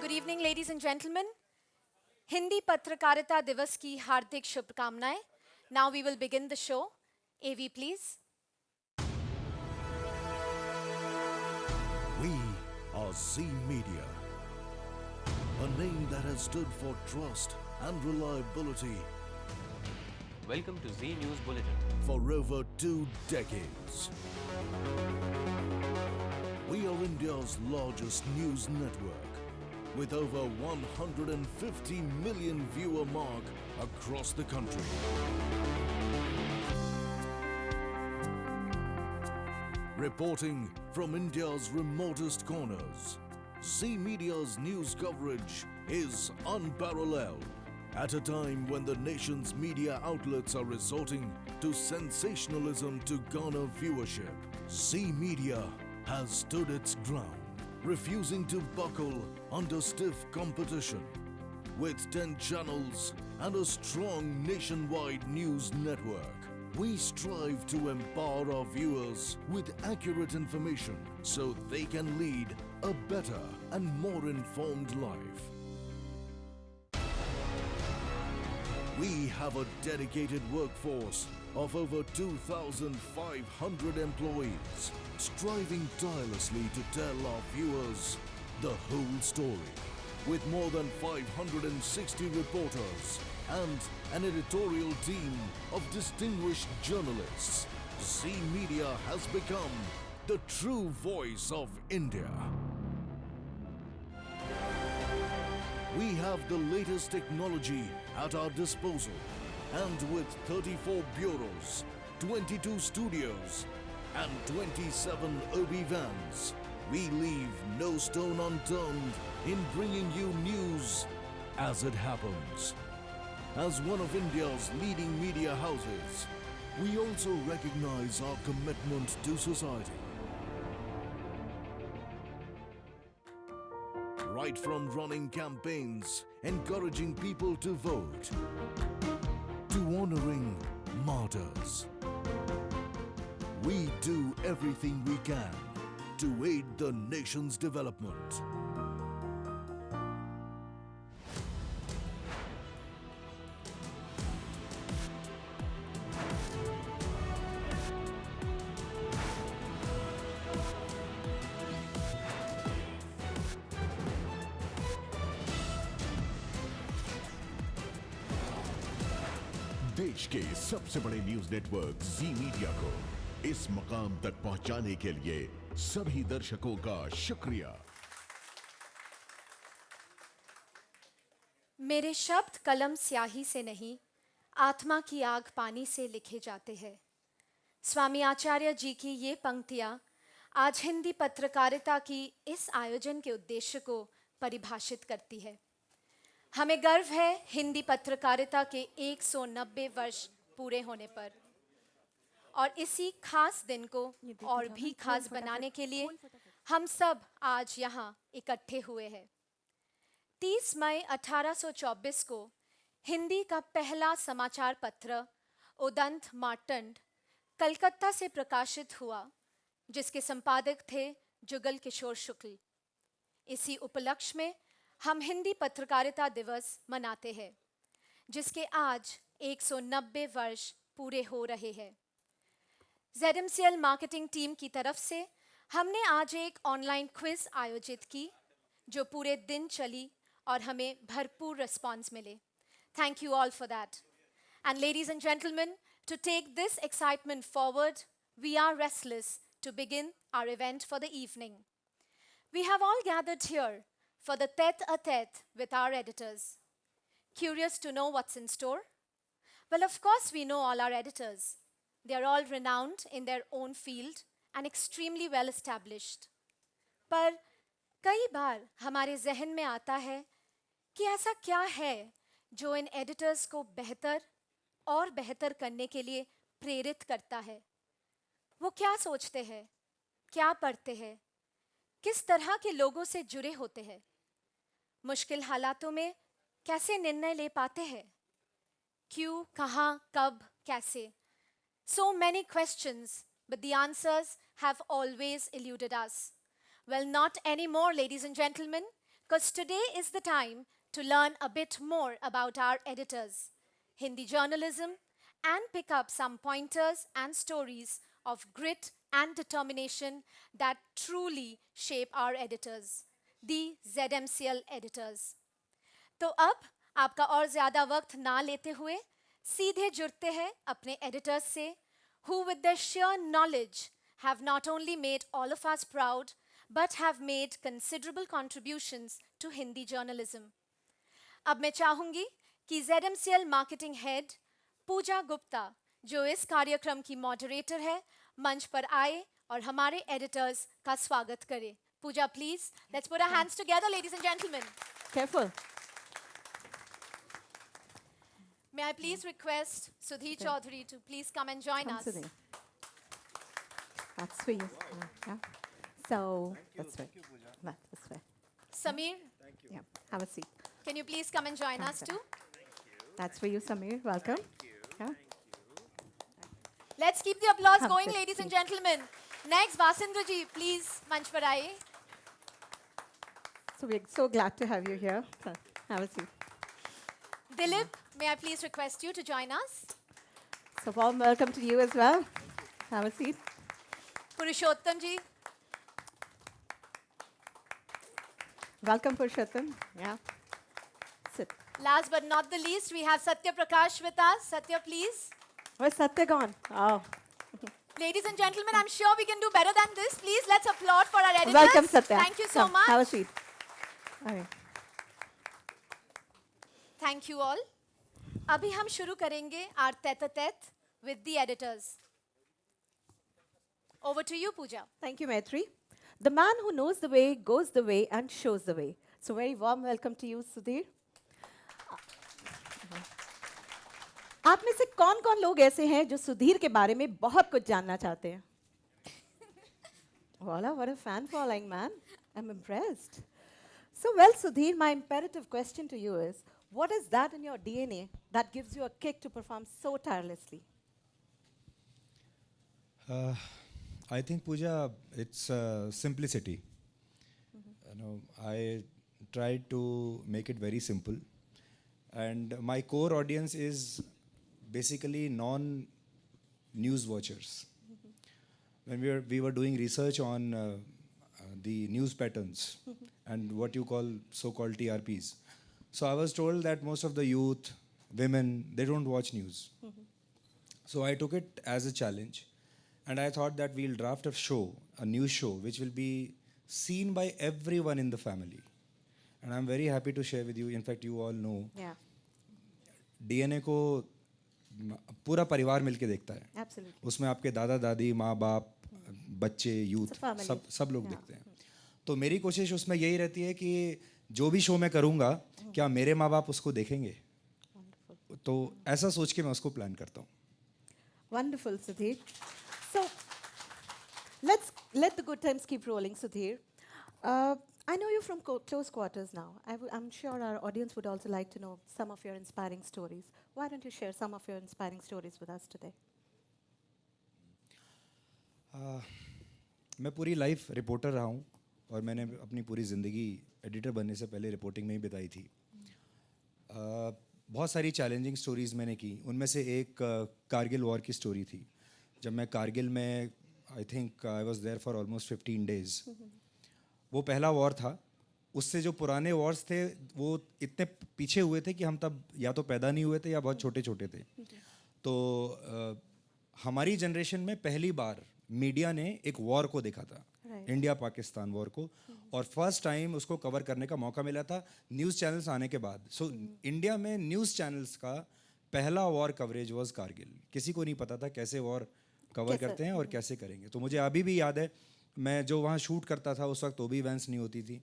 Good evening, ladies and gentlemen. Hindi Patrakarita Divas ki hardik shubhkamnaएं. Now we will begin the show. AV, please. We are Z Media, a name that has stood for trust and reliability Welcome to Z News Bulletin. for over 2 decades. We are India's largest news network with over 150 million viewer mark across the country. Reporting from India's remotest corners, Z Media's news coverage is unparalleled. At a time when the nation's media outlets are resorting to sensationalism to garner viewership, Z Media has stood its ground, refusing to buckle under stiff competition. With 10 channels and a strong nationwide news network, we strive to empower our viewers with accurate information so they can lead a better and more informed life. We have a dedicated workforce of over 2,500 employees, striving tirelessly to tell our viewers the whole story. With more than 560 reporters and an editorial team of distinguished journalists, Z Media has become the true voice of India. We have the latest technology at our disposal, and with 34 bureaus, 22 studios, and 27 OB vans, we leave no stone unturned in bringing you news as it happens. As one of India's leading media houses, we also recognize our commitment to society. Right from running campaigns, encouraging people to vote, to honoring martyrs. We do everything we can to aid the nation's development. देश के सबसे बड़े news network जी media को इस मकाम तक पहुंचाने के लिए सभी दर्शकों का शुक्रिया। मेरे शब्द कलम स्याही से नहीं, आत्मा की आग पानी से लिखे जाते हैं। स्वामी आचार्य जी की ये पंक्तियां आज हिंदी पत्रकारिता की इस आयोजन के उद्देश्य को परिभाषित करती है। हमें गर्व है हिंदी पत्रकारिता के 190 वर्ष पूरे होने पर, और इसी खास दिन को और भी खास बनाने के लिए हम सब आज यहाँ इकट्ठे हुए हैं। 30 मई 1824 को हिंदी का पहला समाचार पत्र उदंत मार्तंड कलकत्ता से प्रकाशित हुआ, जिसके संपादक थे जुगल किशोर शुक्ल। इसी उपलक्ष्य में हम हिंदी पत्रकारिता दिवस मनाते हैं, जिसके आज 190 वर्ष पूरे हो रहे हैं। ZMCL मार्केटिंग टीम की तरफ से हमने आज एक ऑनलाइन क्विज आयोजित की, जो पूरे दिन चली और हमें भरपूर रिस्पांस मिले। Thank you all for that. And ladies and gentlemen, to take this excitement forward, we are restless to begin our event for the evening. We have all gathered here for the tete-a-tete with our editors. Curious to know what's in store? Well, of course we know all our editors. They are all renowned in their own field and extremely well established. पर कई बार हमारे जहन में आता है कि ऐसा क्या है जो इन एडिटर्स को बेहतर और बेहतर करने के लिए प्रेरित करता है। वो क्या सोचते हैं, क्या पढ़ते हैं, किस तरह के लोगों से जुड़े होते हैं, मुश्किल हालातों में कैसे निर्णय ले पाते हैं, क्यों, कहाँ, कब, कैसे। So many questions, but the answers have always eluded us. Well, not anymore, ladies and gentlemen. because today is the time to learn a bit more about our editors, Hindi journalism, and pick up some pointers and stories of grit and determination that truly shape our editors, the ZMCL editors. तो अब आपका और ज़्यादा वक्त ना लेते हुए सीधे जुड़ते हैं अपने एडिटर्स से who with their sheer knowledge have not only made all of us proud but have made considerable contributions to Hindi journalism. अब मैं चाहूंगी कि ZMCL मार्केटिंग हेड पूजा गुप्ता जो इस कार्यक्रम की मॉडरेटर है मंच पर आए और हमारे एडिटर्स का स्वागत करें. Pooja please let's put our hands together ladies and gentleman. Careful. May I please request Sudhir Chaudhary to please come and join Come us. to the. That's for you. Yeah. So that's right. That's right. Samir, Yeah. Have a seat. can you please come and join us Okay. too? That's for you, Samir. Welcome. Yeah. Let's keep the applause Come, going, sit, ladies and please. gentlemen. Next, Vasindra ji, please मंच पर आइए. So we're so glad to have you here. Have a seat. Dilip, may I please request you to join us? So warm welcome to you as well. Have a seat. Purushottam ji, Welcome, Purushottam. Yeah. Sit. last but not the least, we have Satya Prakash with us. Satya, please. Where's Satya gone? Oh. Ladies and gentlemen, I'm sure we can do better than this. Please, let's applaud for our editors. Welcome, Satya. Thank you so Come, much. Have a seat. All right. Thank you all. अभी हम शुरू करेंगे our tête-à-tête with the editors. Over to you, Pooja. Thank you, Maitri. The man who knows the way, goes the way, and shows the way. So very warm welcome to you, Sudhir. आप में से कौन-कौन लोग ऐसे हैं जो सुधीर के बारे में बहुत कुछ जानना चाहते हैं? Voila, what a fan following, man. I'm impressed. So, well, Sudhir, my imperative question to you is, what is that in your DNA that gives you a kick to perform so tirelessly? I think, Pooja, it's simplicity. You know, I tried to make it very simple, and my core audience is basically non-news watchers. When we were doing research on the news patterns and what you call so-called TRPs, so I was told that most of the youth, women, they don't watch news. So I took it as a challenge. And I thought that we'll draft a show, a news show, which will be seen by everyone in the family. And I'm very happy to share with you. In fact, you all know, Yeah, DNA को पूरा परिवार मिलके देखता है. absolutely. उसमें आपके दादा दादी, माँ बाप, बच्चे, यूथ, It's a family. सब लोग Yeah. देखते हैं. तो मेरी कोशिश उसमें यही रहती है कि जो भी शो मैं करूँगा, क्या मेरे माँ बाप उसको देखेंगे? तो ऐसा सोच के मैं उसको प्लान करता हूँ. Wonderful, Sudhir. So, let's let the good times keep rolling, Sudhir. I know you from close quarters now. I'm sure our audience would also like to know some of your inspiring stories. Why don't you share some of your inspiring stories with us today? मैं पूरी life reporter रहा हूँ और मैंने अपनी पूरी ज़िंदगी editor बनने से पहले रिपोर्टिंग में ही बिताई थी. बहुत सारी चैलेंजिंग स्टोरीज़ मैंने की. उनमें से एक कारगिल वॉर की स्टोरी थी. जब मैं कारगिल में I think I was there for almost 15 days. वो पहला वॉर था. उससे जो पुराने वॉर्स थे वो इतने पीछे हुए थे कि हम तब या तो पैदा नहीं हुए थे या बहुत छोटे छोटे थे. तो हमारी जनरेशन में पहली बार मीडिया ने एक वॉर को देखा था, इंडिया पाकिस्तान वॉर को, और फर्स्ट टाइम उसको कवर करने का मौका मिला था न्यूज़ चैनल्स आने के बाद. सो इंडिया में न्यूज़ चैनल्स का पहला वॉर कवरेज वाज कारगिल. किसी को नहीं पता था कैसे वॉर कवर करते हैं और कैसे करेंगे. तो मुझे अभी भी याद है, मैं जो वहाँ शूट करता था उस वक्त ओबी वैंस नहीं होती थी.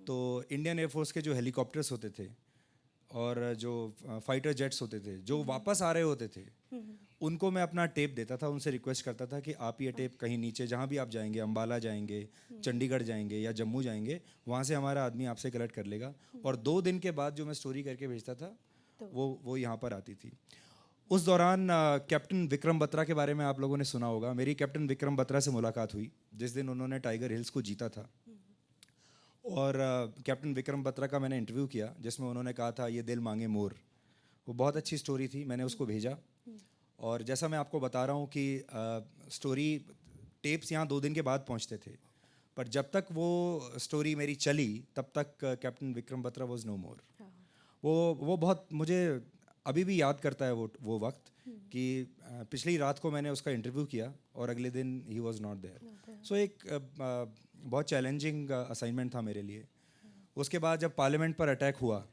तो इंडियन एयरफोर्स के जो हेलीकॉप्टर्स होते थे और जो फाइटर जेट्स होते थे जो वापस आ रहे होते थे, उनको मैं अपना टेप देता था. उनसे रिक्वेस्ट करता था कि आप ये टेप कहीं नीचे जहाँ भी आप जाएंगे, अम्बाला जाएंगे, चंडीगढ़ जाएंगे या जम्मू जाएंगे, वहाँ से हमारा आदमी आपसे कलेक्ट कर लेगा. और 2 दिन के बाद जो मैं स्टोरी करके भेजता था वो यहाँ पर आती थी. उस दौरान कैप्टन विक्रम बत्रा के बारे में आप लोगों ने सुना होगा. मेरी कैप्टन विक्रम बत्रा से मुलाकात हुई जिस दिन उन्होंने टाइगर हिल्स को जीता था. और कैप्टन विक्रम बत्रा का मैंने इंटरव्यू किया जिसमें उन्होंने कहा था ये दिल मांगे मोर। वो बहुत अच्छी स्टोरी थी, मैंने उसको भेजा। और जैसा मैं आपको बता रहा हूँ कि स्टोरी टेप्स यहाँ 2 दिन के बाद पहुँचते थे, पर जब तक वो स्टोरी मेरी चली तब तक captain Vikram Batra was no more. वो बहुत मुझे अभी भी याद करता है वो वक्त कि पिछली रात को मैंने उसका इंटरव्यू किया और अगले दिन ही वॉज नॉट देयर। सो एक बहुत चैलेंजिंग असाइनमेंट था मेरे लिए। उसके बाद जब पार्लियामेंट पर अटैक हुआ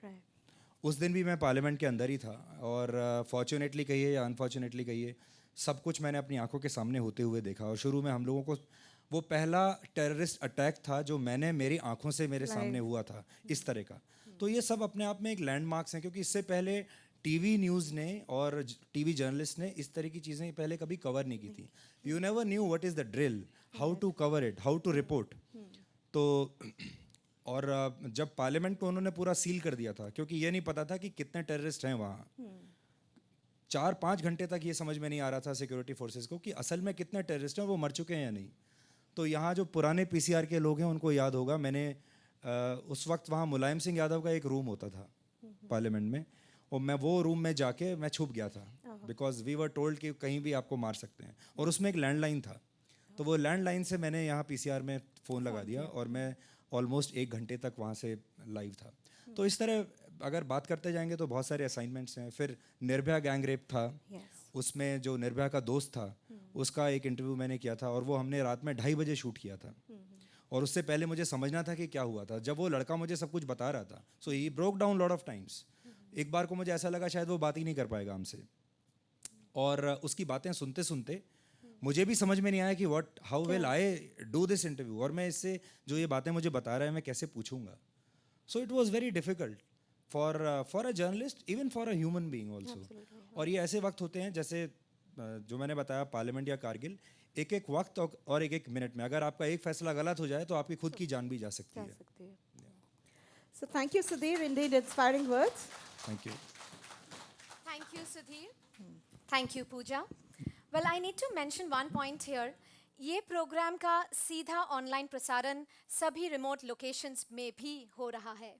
उस दिन भी मैं पार्लियामेंट के अंदर ही था और फॉर्चुनेटली कहिए या अनफॉर्चुनेटली कहिए सब कुछ मैंने अपनी आंखों के सामने होते हुए देखा। और शुरू में हम लोगों को वो पहला टेररिस्ट अटैक था जो मैंने मेरी आंखों से मेरे सामने हुआ था इस तरह का। तो ये सब अपने आप में एक लैंडमार्क्स हैं, क्योंकि इससे पहले टीवी न्यूज़ ने और टीवी जर्नलिस्ट ने इस तरह की चीज़ें पहले कभी कवर नहीं की थी। You never knew what is the drill, how to cover it, how to report. तो और जब पार्लियामेंट को उन्होंने पूरा सील कर दिया था, क्योंकि ये नहीं पता था कि कितने टेररिस्ट हैं वहाँ। 4-5 घंटे तक ये समझ में नहीं आ रहा था सिक्योरिटी फोर्सेस को कि असल में कितने टेररिस्ट हैं, वो मर चुके हैं या नहीं। तो यहाँ जो पुराने पीसीआर के लोग हैं उनको याद होगा, मैंने उस वक्त वहाँ मुलायम सिंह यादव का एक रूम होता था पार्लियामेंट में, और मैं वो रूम में जाके मैं छुप गया था बिकॉज वी वर टोल्ड कि कहीं भी आपको मार सकते हैं। और उसमें एक लैंडलाइन था, तो वो लैंडलाइन से मैंने यहाँ पीसीआर में फ़ोन लगा दिया और मैं ऑलमोस्ट 1 घंटे तक वहाँ से लाइव था। तो इस तरह अगर बात करते जाएंगे तो बहुत सारे असाइनमेंट्स हैं। फिर निर्भया गैंग रेप था, उसमें जो निर्भया का दोस्त था उसका एक इंटरव्यू मैंने किया था और वो हमने रात में 2:30 बजे शूट किया था। और उससे पहले मुझे समझना था कि क्या हुआ था। जब वो लड़का मुझे सब कुछ बता रहा था, so he broke down lot of times. एक बार को मुझे ऐसा लगा शायद वो बात ही नहीं कर पाएगा हमसे। और उसकी बातें सुनते सुनते मुझे भी समझ में नहीं आया कि how will I do this interview, और मैं इससे जो ये बातें मुझे बता रहा है मैं कैसे पूछूंगा। So it was very difficult for a journalist, even for a human being also. और ये ऐसे वक्त होते हैं जैसे जो मैंने बताया पार्लियामेंट या कारगिल, एक एक वक्त और एक एक मिनट में अगर आपका एक फैसला गलत हो जाए तो आपकी खुद की जान भी जा सकती है। So thank you, Sudhir. Indeed, inspiring words. Thank you. Thank you, Sudhir. Thank you, Pooja. Well, I need to mention one point here. ये प्रोग्राम का सीधा ऑनलाइन प्रसारण सभी रिमोट लोकेशंस में भी हो रहा है.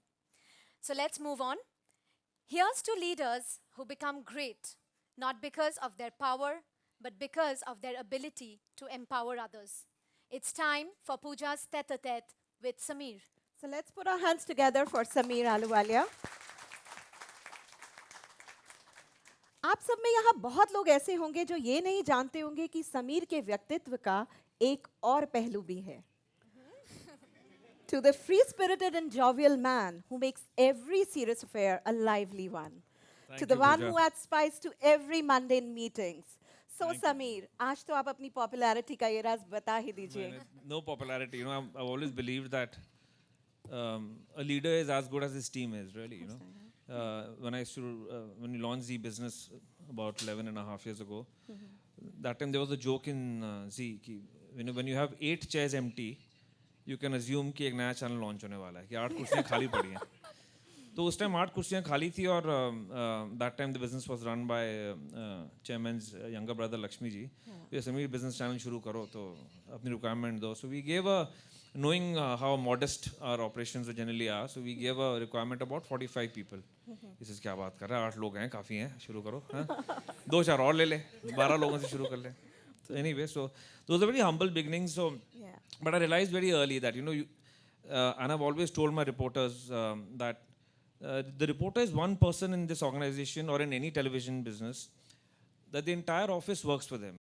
So let's move on. Here's to leaders who become great, not because of their power, but because of their ability to empower others. It's time for Pooja's tete-a-tete with Sameer. So let's put our hands together for Sameer Ahluwalia. आप सब में यहाँ बहुत लोग ऐसे होंगे जो ये नहीं जानते होंगे कि समीर के व्यक्तित्व का एक और पहलू भी है. To the free-spirited and jovial man who makes every serious affair a lively one. To the one who adds spice to every mundane meetings. So Sameer, आज तो आप अपनी popularity का ये राज बता ही दीजिए. No popularity, you know. I've always believed that a leader is as good as his team is, really, you know. When we launched Z Business about 11.5 years ago, that time there was a joke in Z कि when you have 8 chairs empty, you can assume कि एक नया channel launch होने वाला है, कि 8 कुर्सियाँ खाली पड़ी हैं. तो उस टाइम 8 कुर्सियाँ खाली थी और that time the business was run by chairman's younger brother Lakshmi ji. ये समीर business channel शुरू करो तो अपनी requirement दो. So we gave knowing how modest our operations generally are, so we gave a requirement about 45 people. इस क्या बात कर रहा है, 8 लोग हैं, काफ़ी हैं, शुरू करो. 2-4 और ले ले, 12 लोगों से शुरू कर ले. So anyway, so those are very humble beginnings. So, but I realized very early that and I've always told my reporters that the reporter is one person in this organization or in any television business, that the entire office works for them.